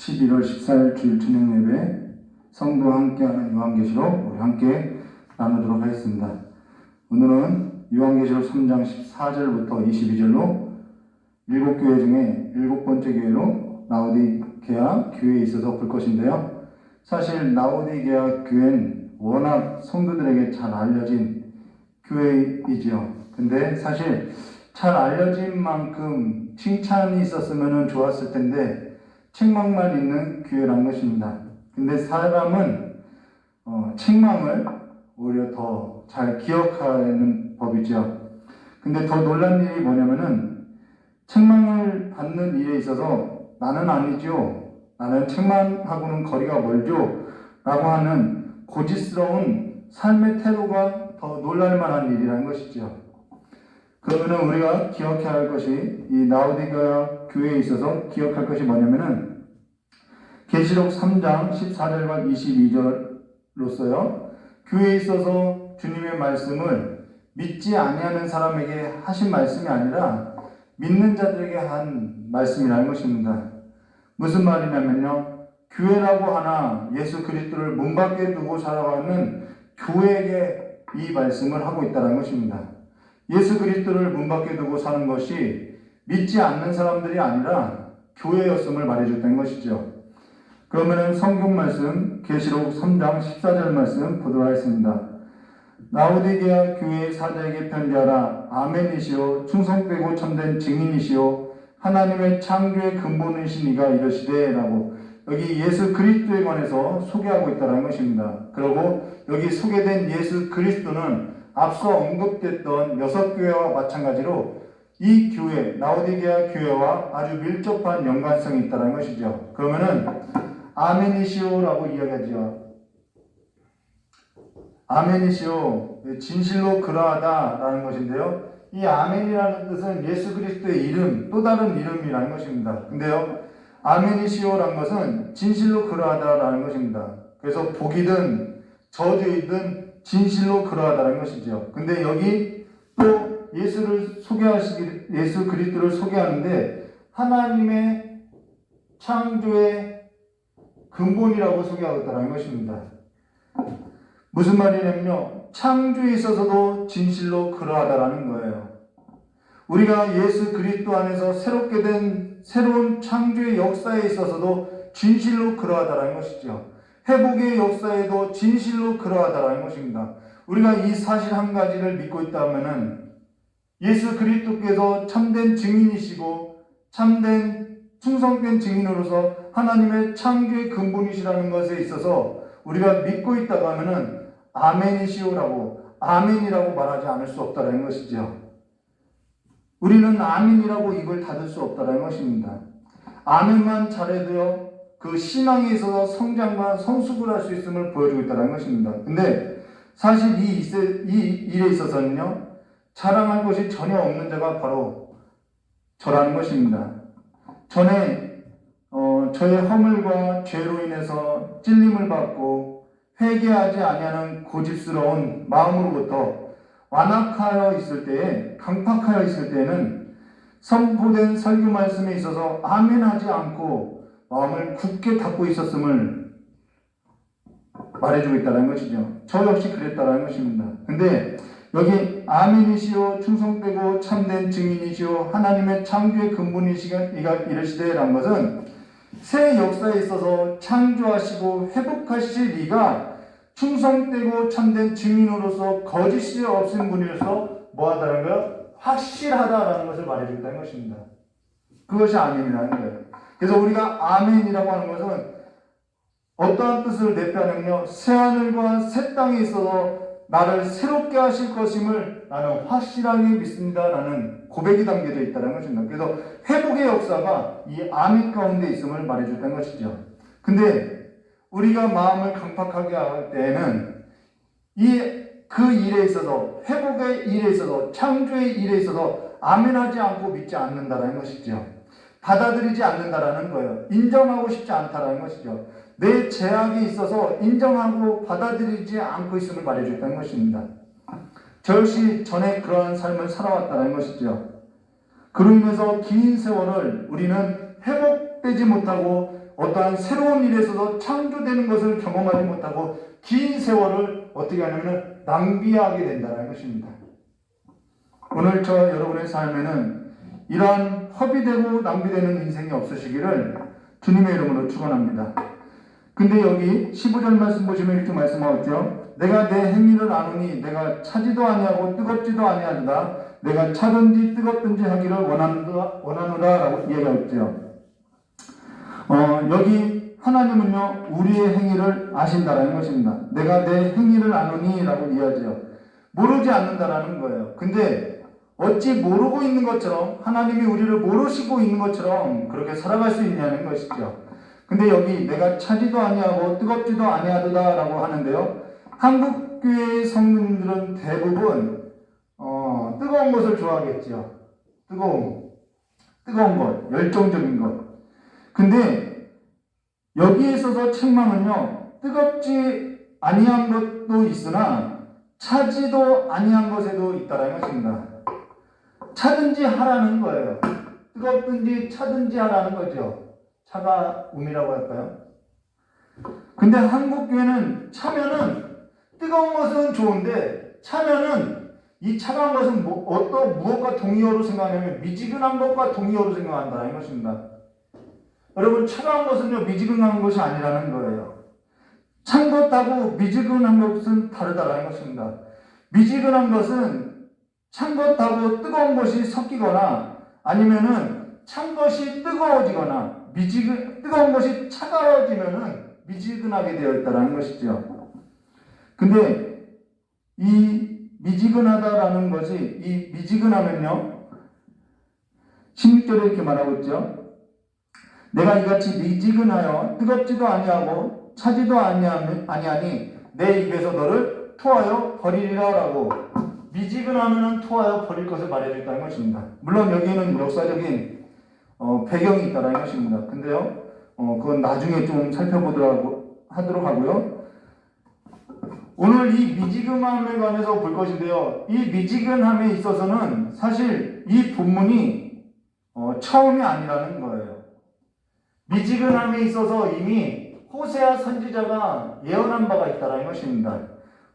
11월 14일 주일 저녁 예배 성도와 함께하는 요한계시록 우리 함께 나누도록 하겠습니다. 오늘은 요한계시록 3장 14절부터 22절로 7교회 중에 7번째 교회로 라오디게아 교회에 있어서 볼 것인데요. 사실 라오디게아 교회는 워낙 성도들에게 잘 알려진 교회이지요. 근데 사실 잘 알려진 만큼 칭찬이 있었으면 좋았을 텐데 책망만 있는 교회란 것입니다. 근데 사람은 책망을 오히려 더 잘 기억하는 법이죠. 근데 더 놀란 일이 뭐냐면은 책망을 받는 일에 있어서 나는 아니죠, 나는 책망하고는 거리가 멀죠 라고 하는 고지스러운 삶의 태도가 더 놀랄만한 일이라는 것이죠. 그러면은 우리가 기억해야 할 것이, 이 라오디게아 교회에 있어서 기억할 것이 뭐냐면은 계시록 3장 14절과 22절로서요, 교회에 있어서 주님의 말씀을 믿지 아니하는 사람에게 하신 말씀이 아니라 믿는 자들에게 한 말씀이라는 것입니다. 무슨 말이냐면요, 교회라고 하나 예수 그리스도를 문 밖에 두고 살아가는 교회에게 이 말씀을 하고 있다는 것입니다. 예수 그리스도를 문 밖에 두고 사는 것이 믿지 않는 사람들이 아니라 교회였음을 말해줬다는 것이죠. 그러면은 성경 말씀 계시록 3장 14절 말씀 보도록 하겠습니다. 라오디게아 교회의 사자에게 편지하라. 아멘이시오 충성되고 참된 증인이시오 하나님의 창조의 근본이신 이가 이러시되 라고 여기 예수 그리스도에 관해서 소개하고 있다는 것입니다. 그리고 여기 소개된 예수 그리스도는 앞서 언급됐던 6교회와 마찬가지로 이 교회, 라오디게아 교회와 아주 밀접한 연관성이 있다는 것이죠. 그러면은 아멘이시오라고 이야기하죠. 아멘이시오, 진실로 그러하다라는 것인데요. 이 아멘이라는 뜻은 예수 그리스도의 이름, 또 다른 이름이라는 것입니다. 근데요, 아멘이시오라는 것은 진실로 그러하다라는 것입니다. 그래서 복이든 저주이든 진실로 그러하다는 것이죠. 근데 여기 또 예수 그리스도를 소개하는데 하나님의 창조의 근본이라고 소개하고 있다는 것입니다. 무슨 말이냐면요, 창조에 있어서도 진실로 그러하다라는 거예요. 우리가 예수 그리스도 안에서 새롭게 된 새로운 창조의 역사에 있어서도 진실로 그러하다라는 것이죠. 회복의 역사에도 진실로 그러하다라는 것입니다. 우리가 이 사실 한 가지를 믿고 있다면은 예수 그리스도께서 참된 증인이시고 참된 충성된 증인으로서 하나님의 창조의 근본이시라는 것에 있어서 우리가 믿고 있다고 하면은 아멘이시오라고, 아멘이라고 말하지 않을 수 없다는 것이죠. 우리는 아멘이라고 입을 닫을 수 없다는 것입니다. 아멘만 잘해도요, 그 신앙에 있어서 성장과 성숙을 할 수 있음을 보여주고 있다는 것입니다. 근데 사실 이 일에 있어서는요, 자랑할 것이 전혀 없는 자가 바로 저라는 것입니다. 전에 저의 허물과 죄로 인해서 찔림을 받고 회개하지 아니하는 고집스러운 마음으로부터 완악하여 있을 때에, 강팍하여 있을 때에는 선포된 설교 말씀에 있어서 아멘하지 않고 마음을 굳게 닫고 있었음을 말해주고 있다는 것이죠. 저 역시 그랬다는 것입니다. 근데 여기 아멘이시오 충성되고 참된 증인이시오 하나님의 창조의 근본이시가 이르시되 라는 것은 새 역사에 있어서 창조하시고 회복하실 이가 충성되고 참된 증인으로서 거짓이 없은 분이로서 뭐하다는 거예요? 확실하다라는 것을 말해준다는 것입니다. 그것이 아멘이라는 거예요. 그래서 우리가 아멘이라고 하는 것은 어떠한 뜻을 내표하냐면요, 새하늘과 새 땅에 있어서 나를 새롭게 하실 것임을 나는 확실하게 믿습니다 라는 고백이 담겨져 있다는 것입니다. 그래서 회복의 역사가 이 아멘 가운데 있음을 말해줬다는 것이죠. 근데 우리가 마음을 강팍하게 할 때에는 그 일에 있어서, 회복의 일에 있어서, 창조의 일에 있어서 아멘하지 않고 믿지 않는다는 것이죠. 받아들이지 않는다라는 거예요. 인정하고 싶지 않다라는 것이죠. 내 죄악이 있어서 인정하고 받아들이지 않고 있음을 말해줬다는 것입니다. 저 역시 전에 그러한 삶을 살아왔다는 것이죠. 그로 인해서 긴 세월을 우리는 회복되지 못하고 어떠한 새로운 일에 있어서 창조되는 것을 경험하지 못하고 긴 세월을 어떻게 하냐면 낭비하게 된다는 것입니다. 오늘 저 여러분의 삶에는 이러한 허비되고 낭비되는 인생이 없으시기를 주님의 이름으로 축원합니다. 근데 여기 15절 말씀 보시면 이렇게 말씀하죠. 내가 내 행위를 아노니 내가 차지도 아니하고 뜨겁지도 아니하다. 내가 차든지 뜨겁든지 하기를 원하노라 라고 이야기하죠. 여기 하나님은요 우리의 행위를 아신다라는 것입니다. 내가 내 행위를 아노니 라고 이야기하죠. 모르지 않는다라는 거예요. 근데 어찌 모르고 있는 것처럼 하나님이 우리를 모르시고 있는 것처럼 그렇게 살아갈 수 있냐는 것이죠. 근데 여기 내가 차지도 아니하고 뜨겁지도 아니하다 라고 하는데요. 한국 교회의 성도님들은 대부분 뜨거운 것을 좋아하겠죠. 뜨거운 것, 열정적인 것. 근데 여기에 있어서 책망은요. 뜨겁지 아니한 것도 있으나 차지도 아니한 것에도 있다라는 것입니다. 차든지 하라는 거예요. 뜨겁든지 차든지 하라는 거죠. 차가움이라고 할까요? 근데 한국 교회는 차면은 뜨거운 것은 좋은데 차면은 이 차가운 것은 무엇과 동의어로 생각하냐면 미지근한 것과 동의어로 생각한다는 것입니다. 여러분 차가운 것은요 미지근한 것이 아니라는 거예요. 찬 것하고 미지근한 것은 다르다는 것입니다. 미지근한 것은 찬 것하고 뜨거운 것이 섞이거나 아니면은 찬 것이 뜨거워지거나 뜨거운 것이 차가워지면은 미지근하게 되어 있다는 것이죠. 근데 이 미지근하다라는 것이 이 미지근하면요 16절에 이렇게 말하고 있죠. 내가 이같이 미지근하여 뜨겁지도 아니하고 차지도 아니하니 내 입에서 너를 토하여 버리리라 라고 미지근하면 토하여 버릴 것을 말해줬다는 것입니다. 물론 여기에는 역사적인 배경이 있다는 것입니다. 근데요 그건 나중에 좀 살펴보도록 하고요. 오늘 이 미지근함에 관해서 볼 것인데요. 이 미지근함에 있어서는 사실 이 본문이 처음이 아니라는 거예요. 미지근함에 있어서 이미 호세아 선지자가 예언한 바가 있다는 것입니다.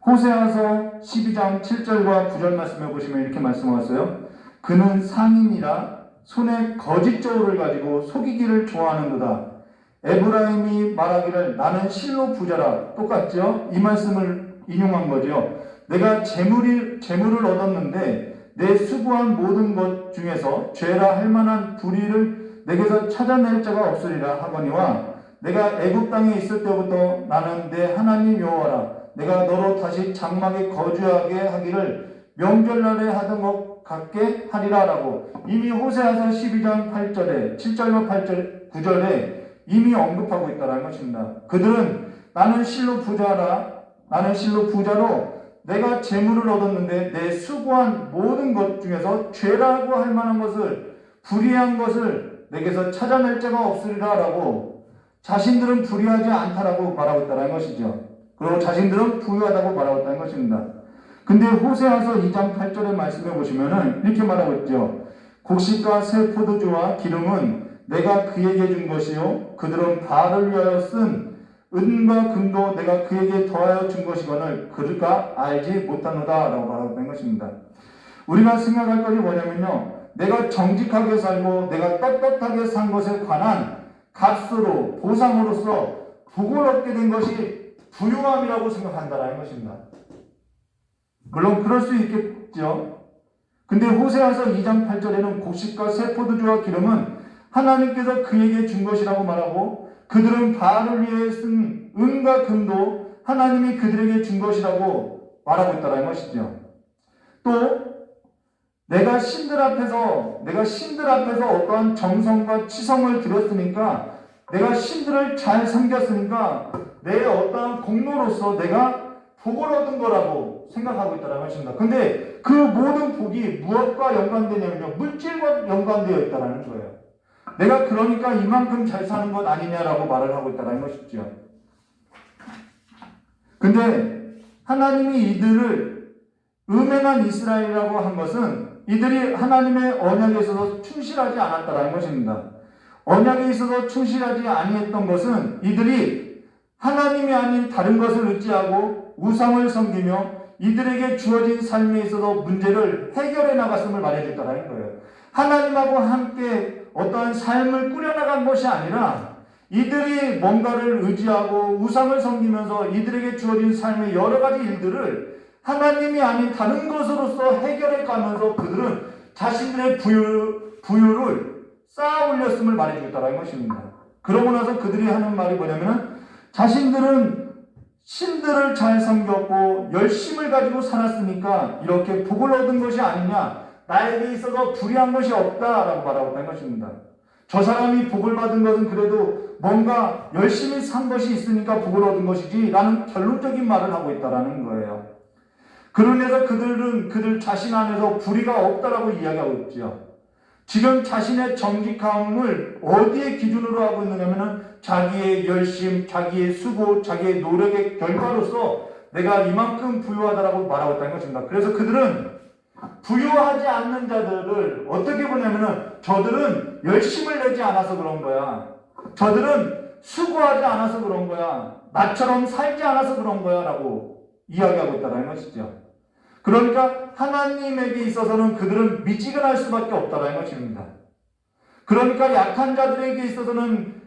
호세아서 12장 7절과 9절 말씀해 보시면 이렇게 말씀하셨어요. 그는 상인이라 손에 거짓 저울을 가지고 속이기를 좋아하는도다. 에브라임이 말하기를 나는 실로 부자라. 똑같죠? 이 말씀을 인용한 거죠. 내가 재물을 얻었는데 내 수고한 모든 것 중에서 죄라 할 만한 불의를 내게서 찾아낼 자가 없으리라 하거니와 내가 애굽 땅에 있을 때부터 나는 내 하나님 여호와라. 내가 너로 다시 장막에 거주하게 하기를 명절날에 하던 것 같게 하리라 라고 이미 호세아서 12장 8절에 7절과 8절 9절에 이미 언급하고 있다는 것입니다. 그들은 나는 실로 부자로 내가 재물을 얻었는데 내 수고한 모든 것 중에서 죄라고 할 만한 것을 불의한 것을 내게서 찾아낼 자가 없으리라 라고 자신들은 불의하지 않다라고 말하고 있다는 것이죠. 그리고 자신들은 부유하다고 말하고 있다는 것입니다. 근데 호세아서 2장 8절의 말씀해 보시면은 이렇게 말하고 있죠. 곡식과 새 포도주와 기름은 내가 그에게 준 것이요 그들은 바알을 위하여 쓴 은과 금도 내가 그에게 더하여 준 것이거늘 그가 알지 못하노다 라고 말하고 있는 것입니다. 우리가 생각할 것이 뭐냐면요 내가 정직하게 살고 내가 떳떳하게 산 것에 관한 값으로 보상으로서 복을 얻게 된 것이 부유함이라고 생각한다는 것입니다. 물론 그럴 수 있겠죠. 근데 호세아서 2장 8절에는 곡식과 새 포도주와 기름은 하나님께서 그에게 준 것이라고 말하고 그들은 바알을 위해 쓴 은과 금도 하나님이 그들에게 준 것이라고 말하고 있다는 것이죠. 또 내가 신들 앞에서 어떠한 정성과 치성을 들였으니까 내가 신들을 잘 섬겼으니까 내 어떠한 공로로서 내가 복을 얻은 거라고 생각하고 있다는 것입니다. 근데 그 모든 복이 무엇과 연관되냐면요 물질과 연관되어 있다는 거예요. 내가 그러니까 이만큼 잘 사는 것 아니냐라고 말을 하고 있다는 것이죠. 근데 하나님이 이들을 음행한 이스라엘이라고 한 것은 이들이 하나님의 언약에 있어서 충실하지 않았다는 것입니다. 언약에 있어서 충실하지 아니했던 것은 이들이 하나님이 아닌 다른 것을 의지하고 우상을 섬기며 이들에게 주어진 삶에 있어서 문제를 해결해 나갔음을 말해줬다는 거예요. 하나님하고 함께 어떠한 삶을 꾸려나간 것이 아니라 이들이 뭔가를 의지하고 우상을 섬기면서 이들에게 주어진 삶의 여러 가지 일들을 하나님이 아닌 다른 것으로서 해결해 가면서 그들은 자신들의 부유를 쌓아 올렸음을 말해주겠다는 것입니다. 그러고 나서 그들이 하는 말이 뭐냐면 자신들은 신들을 잘 섬겼고 열심을 가지고 살았으니까 이렇게 복을 얻은 것이 아니냐, 나에게 있어서 불의한 것이 없다라고 말하고 있다는 것입니다. 저 사람이 복을 받은 것은 그래도 뭔가 열심히 산 것이 있으니까 복을 얻은 것이지 라는 결론적인 말을 하고 있다는 거예요. 그러면서 그들은 그들 자신 안에서 불의가 없다라고 이야기하고 있죠. 지금 자신의 정직함을 어디에 기준으로 하고 있느냐면 자기의 열심, 자기의 수고, 자기의 노력의 결과로서 내가 이만큼 부유하다라고 말하고 있다는 것입니다. 그래서 그들은 부유하지 않는 자들을 어떻게 보냐면 저들은 열심을 내지 않아서 그런 거야. 저들은 수고하지 않아서 그런 거야. 나처럼 살지 않아서 그런 거야 라고 이야기하고 있다는 것이죠. 그러니까 하나님에게 있어서는 그들은 미지근할 수밖에 없다는 것입니다. 그러니까 약한 자들에게 있어서는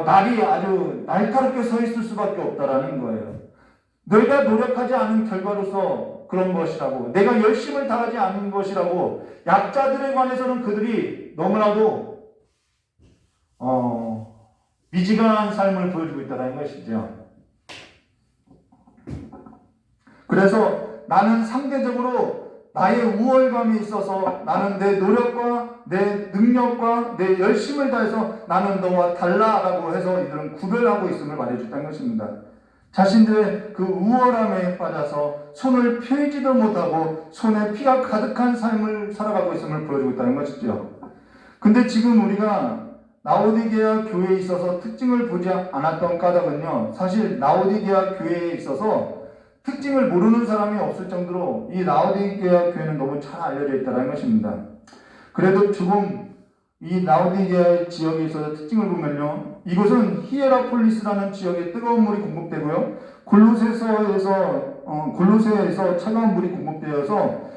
날이 아주 날카롭게 서 있을 수밖에 없다는 거예요. 내가 노력하지 않은 결과로서 그런 것이라고, 내가 열심을 다하지 않은 것이라고, 약자들에 관해서는 그들이 너무나도 미지근한 삶을 보여주고 있다는 것이죠. 그래서 나는 상대적으로 나의 우월감이 있어서 나는 내 노력과 내 능력과 내 열심을 다해서 나는 너와 달라라고 해서 이들은 구별하고 있음을 말해줬다는 것입니다. 자신들의 그 우월함에 빠져서 손을 펴지도 못하고 손에 피가 가득한 삶을 살아가고 있음을 보여주고 있다는 것이죠. 근데 지금 우리가 라오디게아 교회에 있어서 특징을 보지 않았던 까닭은요, 사실 라오디게아 교회에 있어서 특징을 모르는 사람이 없을 정도로 이 라오디게아 교회는 너무 잘 알려져 있다는 것입니다. 그래도 조금 이 라오디게아 지역에 있어서 특징을 보면요, 이곳은 히에라폴리스라는 지역에 뜨거운 물이 공급되고요, 골로새에서 차가운 물이 공급되어서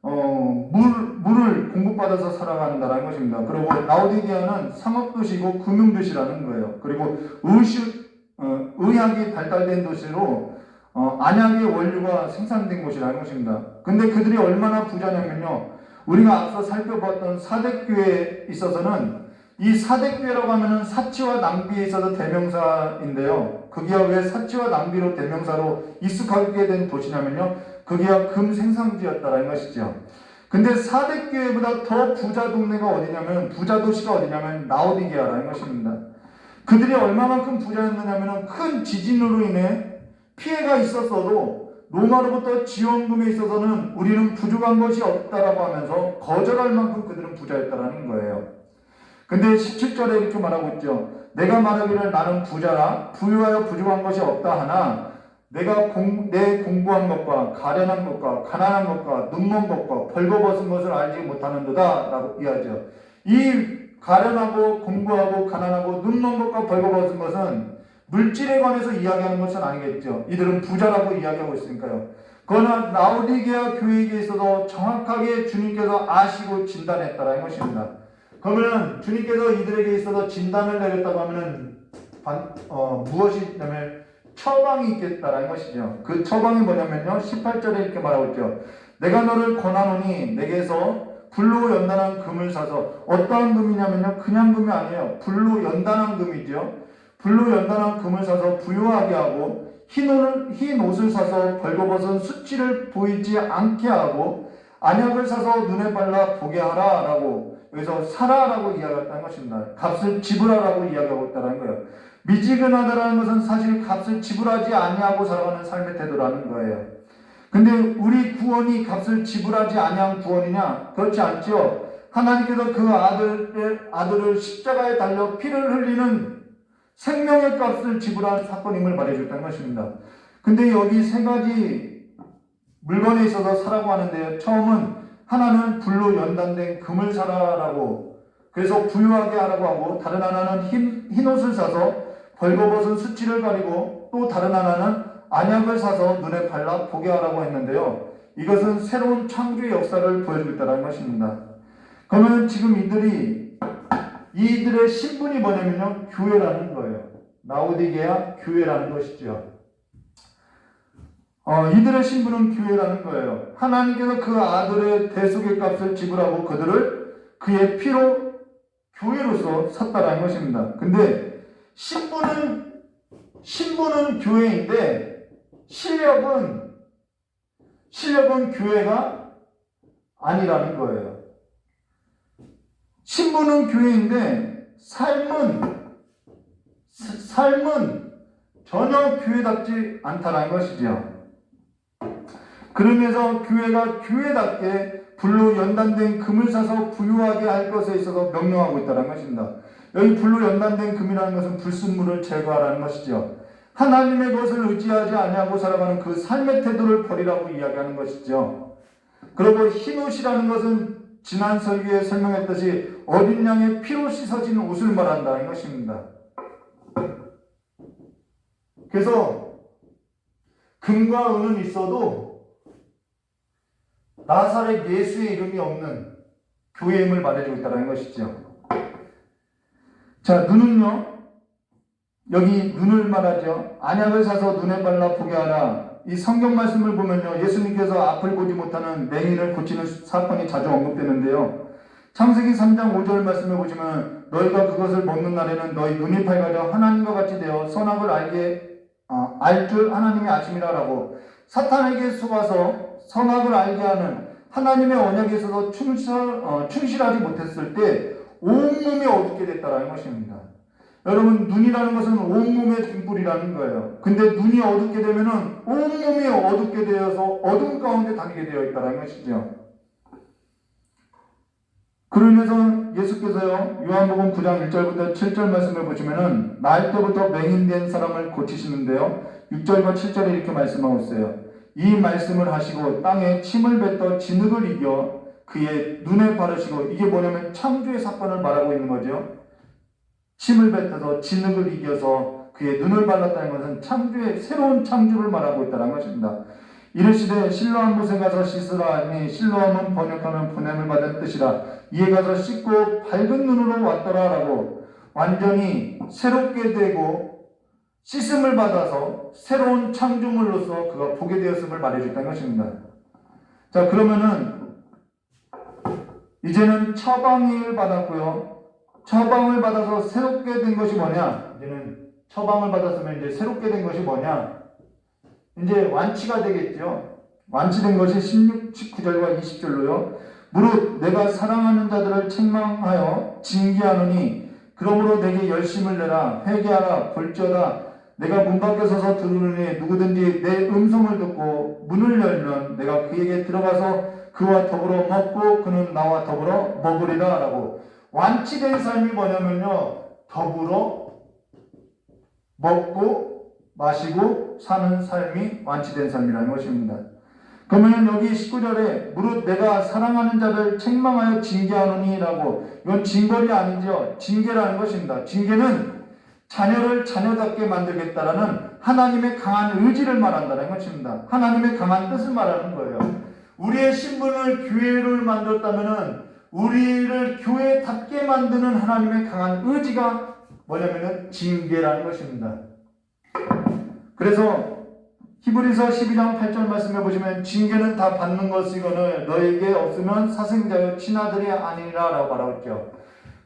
물을 공급받아서 살아간다는 것입니다. 그리고 라오디게아는 상업도시고 금융도시라는 거예요. 그리고 의학이 발달된 도시로 안약의 원료가 생산된 곳이라는 것입니다. 근데 그들이 얼마나 부자냐면요, 우리가 앞서 살펴봤던 사대교회에 있어서는 이 사대교회라고 하면은 사치와 낭비에 있어서 대명사인데요, 그게 왜 사치와 낭비로 대명사로 익숙하게 된 도시냐면요, 그게 금 생산지였다라는 것이죠. 근데 사대교회보다 더 부자 동네가 어디냐면, 부자 도시가 어디냐면 라오디게아라는 것입니다. 그들이 얼마만큼 부자였느냐면 큰 지진으로 인해 피해가 있었어도 로마로부터 지원금에 있어서는 우리는 부족한 것이 없다라고 하면서 거절할 만큼 그들은 부자였다라는 거예요. 근데 17절에 이렇게 말하고 있죠. 내가 말하기를 나는 부자라 부유하여 부족한 것이 없다 하나 내가 내 공부한 것과 가련한 것과 가난한 것과 눈먼 것과 벌거벗은 것을 알지 못하는도다 라고 이야기하죠. 이 가련하고 공부하고 가난하고 눈먼 것과 벌거벗은 것은 물질에 관해서 이야기하는 것은 아니겠죠. 이들은 부자라고 이야기하고 있으니까요. 그러나 라오디게아 교회에 있어서 정확하게 주님께서 아시고 진단했다라는 것입니다. 그러면 주님께서 이들에게 있어서 진단을 내렸다고 하면은 무엇이 있냐면 처방이 있겠다라는 것이죠. 그 처방이 뭐냐면요, 18절에 이렇게 말하고 있죠. 내가 너를 권하노니 내게서 불로 연단한 금을 사서, 어떠한 금이냐면요, 그냥 금이 아니에요. 불로 연단한 금이죠. 불로 연단한 금을 사서 부유하게 하고 흰 옷을 사서 벌거벗은 수치를 보이지 않게 하고 안약을 사서 눈에 발라 보게 하라 라고, 여기서 사라라고 이야기했다는 것입니다. 값을 지불하라고 이야기하고 있다는 거예요. 미지근하다라는 것은 사실 값을 지불하지 아니하고 살아가는 삶의 태도라는 거예요. 근데 우리 구원이 값을 지불하지 아니한 구원이냐? 그렇지 않죠. 하나님께서 그 아들을 십자가에 달려 피를 흘리는 생명의 값을 지불한 사건임을 말해줬다는 것입니다. 근데 여기 세 가지 물건에 있어서 사라고 하는데요. 처음은 하나는 불로 연단된 금을 사라라고 그래서 부유하게 하라고 하고, 다른 하나는 흰 옷을 사서 벌거벗은 수치를 가리고, 또 다른 하나는 안약을 사서 눈에 발라 보게 하라고 했는데요. 이것은 새로운 창조의 역사를 보여주고 있다는 것입니다. 그러면 지금 이들의 신분이 뭐냐면요, 교회라는 거예요. 라오디게아 교회라는 것이죠. 이들의 신분은 교회라는 거예요. 하나님께서 그 아들의 대속의 값을 지불하고 그들을 그의 피로 교회로서 샀다라는 것입니다. 근데 신분은 교회인데 실력은 교회가 아니라는 거예요. 신분은 교회인데 삶은 전혀 교회답지 않다는 것이죠. 그러면서 교회가 교회답게 불로 연단된 금을 사서 부유하게 할 것에 있어서 명령하고 있다는 것입니다. 여기 불로 연단된 금이라는 것은 불순물을 제거하라는 것이죠. 하나님의 것을 의지하지 아니하고 살아가는 그 삶의 태도를 버리라고 이야기하는 것이죠. 그리고 흰옷이라는 것은 지난 설교에 설명했듯이 어린 양의 피로 씻어진 옷을 말한다는 것입니다. 그래서 금과 은은 있어도 나사렛 예수의 이름이 없는 교회임을 말해주고 있다는 것이죠. 자, 눈은요, 여기 눈을 말하죠. 안약을 사서 눈에 발라 보게 하라. 이 성경 말씀을 보면요, 예수님께서 앞을 보지 못하는 맹인을 고치는 사건이 자주 언급되는데요. 창세기 3장 5절 말씀을 보시면 너희가 그것을 먹는 날에는 너희 눈이 밝아져 하나님과 같이 되어 선악을 알 줄 하나님이 아심이라라고, 사탄에게 속아서 선악을 알게 하는 하나님의 언약에 있어서 충실하지 못했을 때 온몸이 어둡게 됐다라는 것입니다. 여러분, 눈이라는 것은 온몸의 등불이라는 거예요. 근데 눈이 어둡게 되면은 온몸이 어둡게 되어서 어둠 가운데 다니게 되어 있다는 것이죠. 그러면서 예수께서요, 요한복음 9장 1절부터 7절 말씀을 보시면은 날 때부터 맹인된 사람을 고치시는데요, 6절과 7절에 이렇게 말씀하고 있어요. 이 말씀을 하시고 땅에 침을 뱉어 진흙을 이겨 그의 눈에 바르시고, 이게 뭐냐면 창조의 사건을 말하고 있는 거죠. 침을 뱉어서 진흙을 이겨서 그의 눈을 발랐다는 것은 새로운 창조를 말하고 있다는 것입니다. 이르시되 실로암 못에 가서 씻으라 하니, 실로암은 번역하면 보냄을 받은 뜻이라. 이에 가서 씻고 밝은 눈으로 왔더라 라고, 완전히 새롭게 되고 씻음을 받아서 새로운 창조물로서 그가 보게 되었음을 말해줬다는 것입니다. 자, 그러면은 이제는 처방을 받았고요. 처방을 받아서 새롭게 된 것이 뭐냐? 이제는 처방을 받았으면 이제 새롭게 된 것이 뭐냐? 이제 완치가 되겠죠. 완치된 것이 16, 19절과 20절로요. 무릇 내가 사랑하는 자들을 책망하여 징계하노니 그러므로 내게 열심을 내라. 회개하라. 볼지어다 내가 문 밖에 서서 들으니 누구든지 내 음성을 듣고 문을 열면 내가 그에게 들어가서 그와 더불어 먹고 그는 나와 더불어 먹으리라 라고. 완치된 삶이 뭐냐면요, 더불어 먹고 마시고 사는 삶이 완치된 삶이라는 것입니다. 그러면 여기 19절에 무릇 내가 사랑하는 자를 책망하여 징계하노니 라고, 이건 징벌이 아니죠. 징계라는 것입니다. 징계는 자녀를 자녀답게 만들겠다라는 하나님의 강한 의지를 말한다는 것입니다. 하나님의 강한 뜻을 말하는 거예요. 우리의 신분을 교회를 만들었다면은 우리를 교회답게 만드는 하나님의 강한 의지가 뭐냐면은 징계라는 것입니다. 그래서 히브리서 12장 8절 말씀해 보시면 징계는 다 받는 것이거늘 너에게 없으면 사생자여 친아들이 아니라 라고 말하고,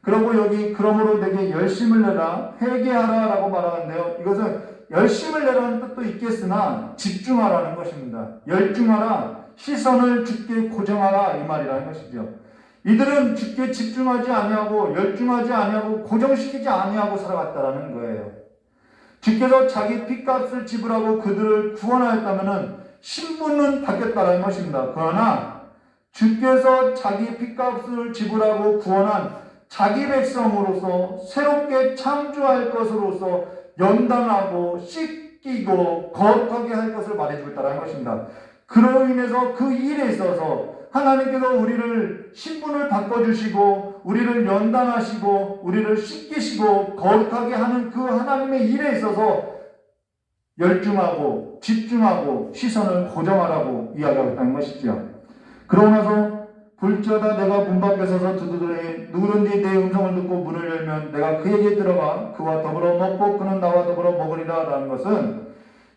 그리고 여기 그러므로 내게 열심을 내라 회개하라 라고 말하는데요, 이것은 열심을 내라는 뜻도 있겠으나 집중하라는 것입니다. 열중하라, 시선을 주께 고정하라 이 말이라는 것이죠. 이들은 주께 집중하지 아니하고 열중하지 아니하고 고정시키지 아니하고 살아갔다라는 거예요. 주께서 자기 핏값을 지불하고 그들을 구원하였다면 신분은 바뀌었다는 것입니다. 그러나 주께서 자기 핏값을 지불하고 구원한 자기 백성으로서 새롭게 창조할 것으로서 연단하고 씻기고 거룩하게 할 것을 말해주고 있다는 것입니다. 그로 인해서 그 일에 있어서 하나님께서 우리를 신분을 바꿔주시고 우리를 연단하시고 우리를 씻기시고 거룩하게 하는 그 하나님의 일에 있어서 열중하고 집중하고 시선을 고정하라고 이야기하고 있다는 것이죠. 그러고 나서 볼지어다 내가 문 밖에 서서 두드리니 누구든지 내 음성을 듣고 문을 열면 내가 그에게 들어가 그와 더불어 먹고 그는 나와 더불어 먹으리라 라는 것은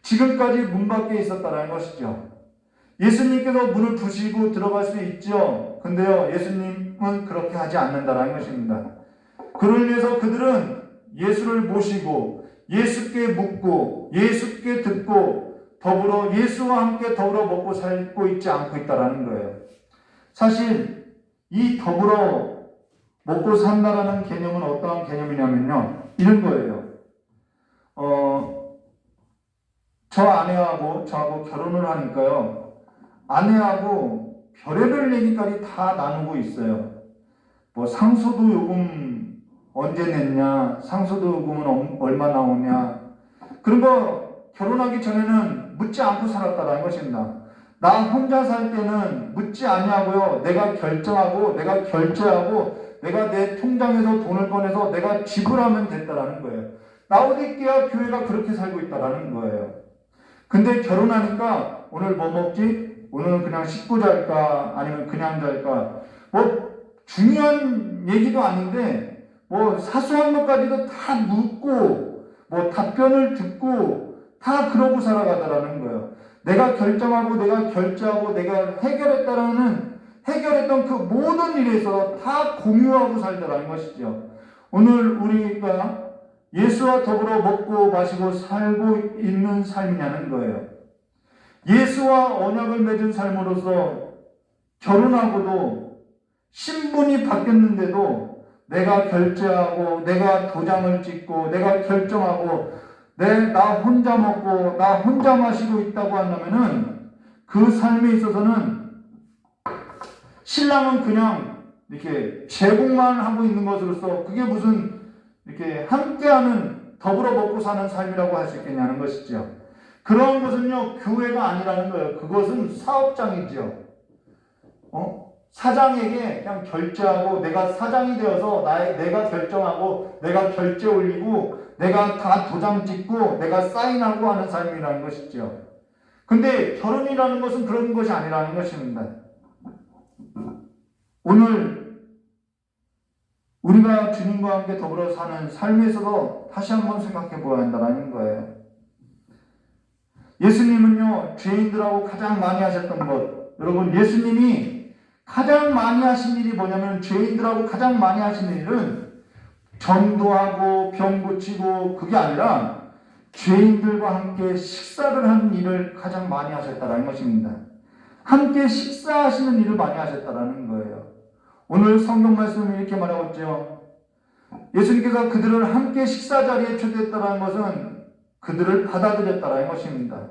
지금까지 문 밖에 있었다는 것이죠. 예수님께서 문을 부시고 들어갈 수 있죠. 근데요, 예수님은 그렇게 하지 않는다는 것입니다. 그로 인해서 그들은 예수를 모시고 예수께 묻고 예수께 듣고 더불어 예수와 함께 더불어 먹고 살고 있지 않고 있다는 거예요. 사실 이 더불어 먹고 산다라는 개념은 어떠한 개념이냐면요, 이런 거예요. 저 아내하고 저하고 결혼을 하니까요, 아내하고 별의별 얘기까지 다 나누고 있어요. 뭐 상속도 요금 언제 냈냐, 상속도 요금은 얼마 나오냐, 그런 거 결혼하기 전에는 묻지 않고 살았다는 것입니다. 나 혼자 살 때는 묻지 아니하고요, 내가 결정하고 내가 결제하고 내가 내 통장에서 돈을 꺼내서 내가 지불하면 됐다라는 거예요. 라오디게아 교회가 그렇게 살고 있다라는 거예요. 근데 결혼하니까 오늘 뭐 먹지? 오늘은 그냥 씻고 잘까? 아니면 그냥 잘까? 뭐 중요한 얘기도 아닌데 뭐 사소한 것까지도 다 묻고 뭐 답변을 듣고 다 그러고 살아가더라는 거예요. 내가 결정하고 내가 결제하고 내가 해결했던 그 모든 일에 있어서 다 공유하고 살더라는 것이죠. 오늘 우리가 예수와 더불어 먹고 마시고 살고 있는 삶이냐는 거예요. 예수와 언약을 맺은 삶으로서 결혼하고도 신분이 바뀌었는데도 내가 결제하고 내가 도장을 찍고 내가 결정하고 나 혼자 먹고 나 혼자 마시고 있다고 한다면은 그 삶에 있어서는 신랑은 그냥 이렇게 제공만 하고 있는 것으로서 그게 무슨 이렇게 함께하는 더불어 먹고 사는 삶이라고 할 수 있겠냐는 것이죠. 그런 것은요, 교회가 아니라는 거예요. 그것은 사업장이죠. 사장에게 그냥 결제하고 내가 사장이 되어서 내가 결정하고 내가 결제 올리고 내가 다 도장 찍고 내가 사인하고 하는 삶이라는 것이죠. 근데 결혼이라는 것은 그런 것이 아니라는 것입니다. 오늘 우리가 주님과 함께 더불어 사는 삶에서도 다시 한번 생각해 보아야 한다는 거예요. 예수님은요, 죄인들하고 가장 많이 하셨던 것, 여러분, 예수님이 가장 많이 하신 일이 뭐냐면 죄인들하고 가장 많이 하신 일은 전도하고 병 고치고 그게 아니라 죄인들과 함께 식사를 하는 일을 가장 많이 하셨다는 것입니다. 함께 식사하시는 일을 많이 하셨다는 거예요. 오늘 성경 말씀이 이렇게 말하고 있죠. 예수님께서 그들을 함께 식사 자리에 초대했다는 것은 그들을 받아들였다는 것입니다.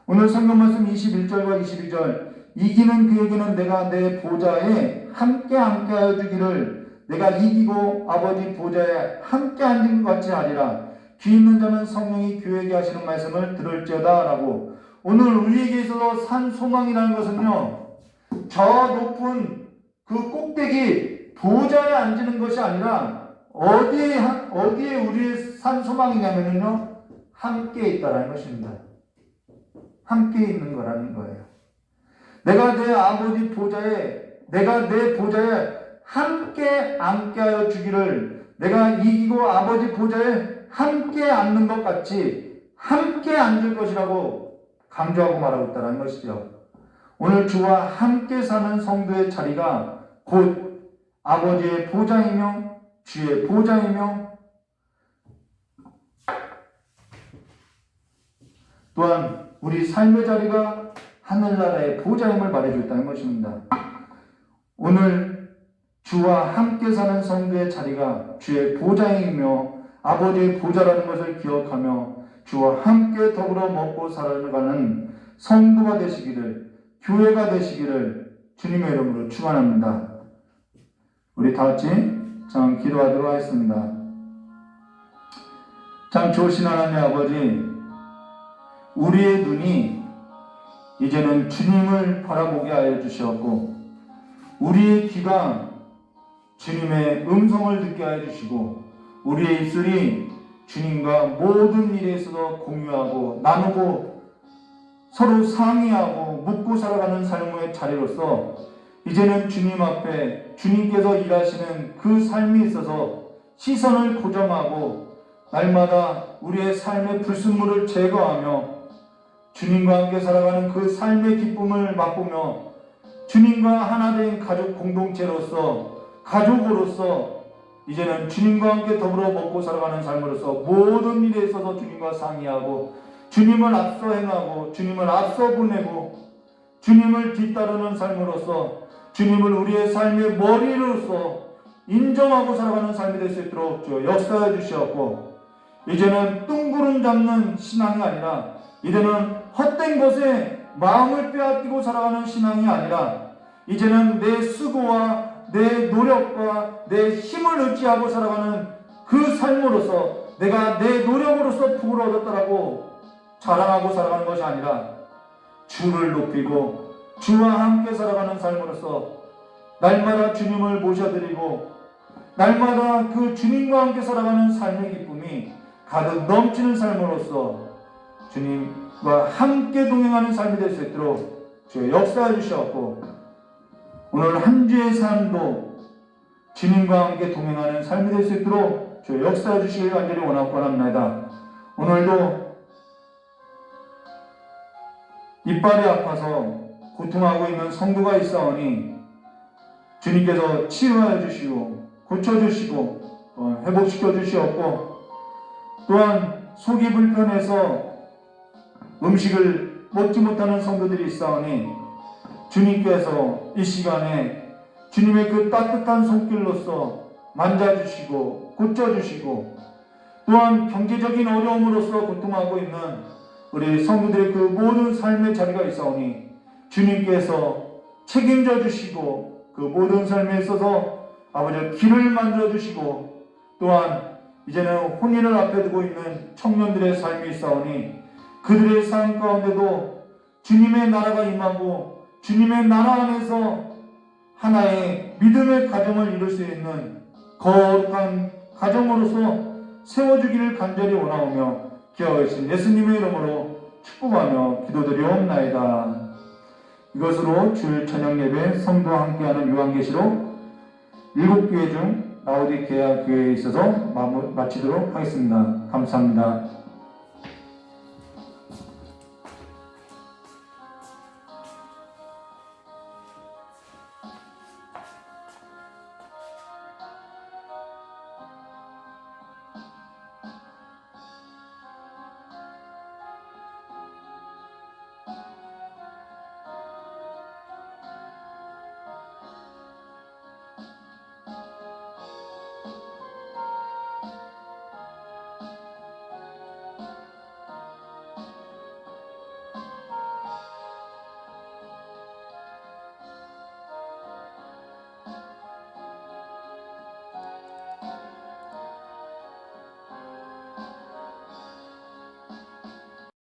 오늘 성경 말씀 21절과 22절, 이기는 그에게는 내가 내 보좌에 함께하여 주기를 내가 이기고 아버지 보좌에 함께 앉은 것 같이 하리라. 귀 있는 자는 성령이 교회에게 하시는 말씀을 들을지어다 라고. 오늘 우리에게 있어서 산 소망이라는 것은요, 저 높은 그 꼭대기 보좌에 앉는 것이 아니라 어디에 우리의 산 소망이냐면요, 함께 있다라는 것입니다. 함께 있는 거라는 거예요. 내가 내 보좌에 함께 앉게하여 주기를 내가 이기고 아버지 보좌에 함께 앉는 것 같이 함께 앉을 것이라고 강조하고 말하고 있다는 것이죠. 오늘 주와 함께 사는 성도의 자리가 곧 아버지의 보좌이며 주의 보좌이며 또한 우리 삶의 자리가 하늘나라의 보좌임을 말해주고 있다는 것입니다. 오늘 주와 함께 사는 성도의 자리가 주의 보좌이며 아버지의 보좌라는 것을 기억하며 주와 함께 더불어 먹고 살아가는 성도가 되시기를, 교회가 되시기를 주님의 이름으로 축원합니다. 우리 다 같이 참 기도하도록 하겠습니다. 참 좋으신 하나님 아버지, 우리의 눈이 이제는 주님을 바라보게 하여 주시었고 우리의 귀가 주님의 음성을 듣게 해주시고 우리의 입술이 주님과 모든 일에 있어서 공유하고 나누고 서로 상의하고 묻고 살아가는 삶의 자리로서 이제는 주님 앞에 주님께서 일하시는 그 삶에 있어서 시선을 고정하고 날마다 우리의 삶의 불순물을 제거하며 주님과 함께 살아가는 그 삶의 기쁨을 맛보며 주님과 하나 된 가족 공동체로서 가족으로서 이제는 주님과 함께 더불어 먹고 살아가는 삶으로서 모든 일에 있어서 주님과 상의하고 주님을 앞서 행하고 주님을 앞서 보내고 주님을 뒤따르는 삶으로서 주님을 우리의 삶의 머리로서 인정하고 살아가는 삶이 될 수 있도록 주여 역사해 주시옵고 이제는 뚱구름 잡는 신앙이 아니라 이제는 헛된 것에 마음을 빼앗기고 살아가는 신앙이 아니라 이제는 내 수고와 내 노력과 내 힘을 의지하고 살아가는 그 삶으로서 내가 내 노력으로서 복을 얻었다라고 자랑하고 살아가는 것이 아니라 주를 높이고 주와 함께 살아가는 삶으로서 날마다 주님을 모셔드리고 날마다 그 주님과 함께 살아가는 삶의 기쁨이 가득 넘치는 삶으로서 주님과 함께 동행하는 삶이 될 수 있도록 주여 역사해 주시옵고 오늘 한 주의 삶도 주님과 함께 동행하는 삶이 될 수 있도록 주여 역사해 주시길 간절히 원하고 원합니다. 오늘도 이빨이 아파서 고통하고 있는 성도가 있사오니 주님께서 치유하여 주시고 고쳐주시고 회복시켜 주시옵고 또한 속이 불편해서 음식을 먹지 못하는 성도들이 있사오니 주님께서 이 시간에 주님의 그 따뜻한 손길로서 만져주시고 고쳐주시고 또한 경제적인 어려움으로서 고통하고 있는 우리 성도들의 그 모든 삶의 자리가 있사오니 주님께서 책임져 주시고 그 모든 삶에 있어서 아버지 길을 만들어 주시고 또한 이제는 혼인을 앞에 두고 있는 청년들의 삶이 있사오니 그들의 삶 가운데도 주님의 나라가 임하고 주님의 나라 안에서 하나의 믿음의 가정을 이룰 수 있는 거룩한 가정으로서 세워주기를 간절히 원하오며 기억하신 예수님의 이름으로 축복하며 기도드리옵나이다. 이것으로 주일 저녁 예배 성도와 함께하는 요한계시록 7교회 중 라오디게아 교회에 있어서 마치도록 하겠습니다. 감사합니다.